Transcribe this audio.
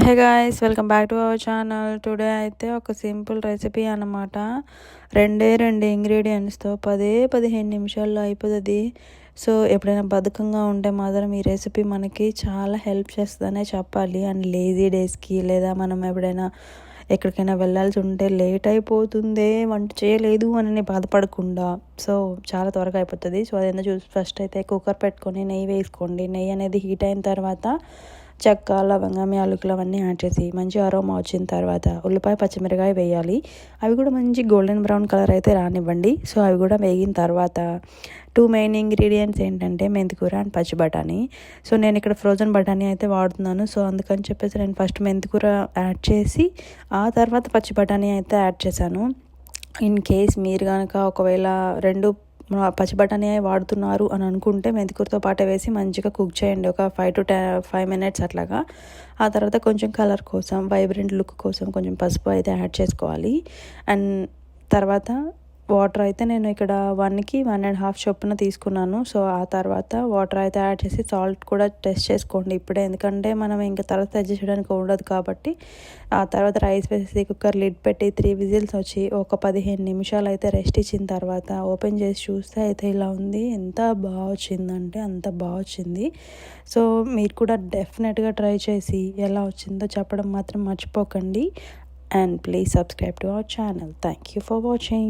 Hey guys, welcome back to our channel. Today అయితే ఒక simple recipe అన్నమాట. రెండు ఇంగ్రీడియంట్స్తో 15 నిమిషాల్లో అయిపోతుంది. సో ఎప్పుడైనా బద్ధకంగా ఉంటే మాత్రం ఈ రెసిపీ మనకి చాలా హెల్ప్ చేస్తుందనే చెప్పాలి. అండ్ లేజీ డేస్కి, లేదా మనం ఎప్పుడైనా ఎక్కడికైనా వెళ్ళాల్సి ఉంటే లేట్ అయిపోతుంది వంట చేయలేదు అని బాధపడకుండా సో చాలా త్వరగా అయిపోతుంది. సో అదేందో చూసి ఫస్ట్ అయితే కుక్కర్ పెట్టుకొని నెయ్యి వేసుకోండి. నెయ్యి అనేది హీట్ అయిన తర్వాత చెక్క, లవంగం, యాలకులు అవన్నీ యాడ్ చేసి మంచి అరోమా వచ్చిన తర్వాత ఉల్లిపాయ, పచ్చిమిరకాయ వేయాలి. అవి కూడా మంచి గోల్డెన్ బ్రౌన్ కలర్ అయితే రానివ్వండి. సో అవి కూడా వేగిన తర్వాత 2 మెయిన్ ఇంగ్రీడియంట్స్ ఏంటంటే మెంతికూర అండ్ పచ్చి బఠానీ. సో నేను ఇక్కడ ఫ్రోజన్ బఠానీ అయితే వాడుతున్నాను. సో అందుకని చెప్పేసి నేను ఫస్ట్ మెంతికూర యాడ్ చేసి ఆ తర్వాత పచ్చి బఠానీ అయితే యాడ్ చేశాను. ఇన్ కేస్ మీరు కనుక ఒకవేళ రెండు పచ్చి బఠానీ వాడుతున్నారు అని అనుకుంటే మెంతికూరతో పాటే వేసి మంచిగా కుక్ చేయండి, ఒక 5 minutes అట్లాగా. ఆ తర్వాత కొంచెం కలర్ కోసం, వైబ్రెంట్ లుక్ కోసం కొంచెం పసుపు అయితే యాడ్ చేసుకోవాలి. అండ్ తర్వాత వాటర్ అయితే నేను ఇక్కడ 1కి 1.5 చొప్పున తీసుకున్నాను. సో ఆ తర్వాత వాటర్ అయితే యాడ్ చేసి సాల్ట్ కూడా టెస్ట్ చేసుకోండి ఇప్పుడే, ఎందుకంటే మనం ఇంకా తర్వాత అడ్జస్ట్ చేయడానికి ఉండదు కాబట్టి. ఆ తర్వాత రైస్ వేసి కుక్కర్ లిడ్ పెట్టి 3 విజిల్స్ వచ్చి ఒక 15 నిమిషాలు అయితే రెస్ట్ ఇచ్చిన తర్వాత ఓపెన్ చేసి చూస్తే అయితే ఇలా ఉంది. ఎంత బాగా వచ్చిందంటే అంత బాగా వచ్చింది. సో మీరు కూడా డెఫినెట్గా ట్రై చేసి ఎలా వచ్చిందో చెప్పడం మాత్రం మర్చిపోకండి. And please subscribe to our channel. Thank you for watching.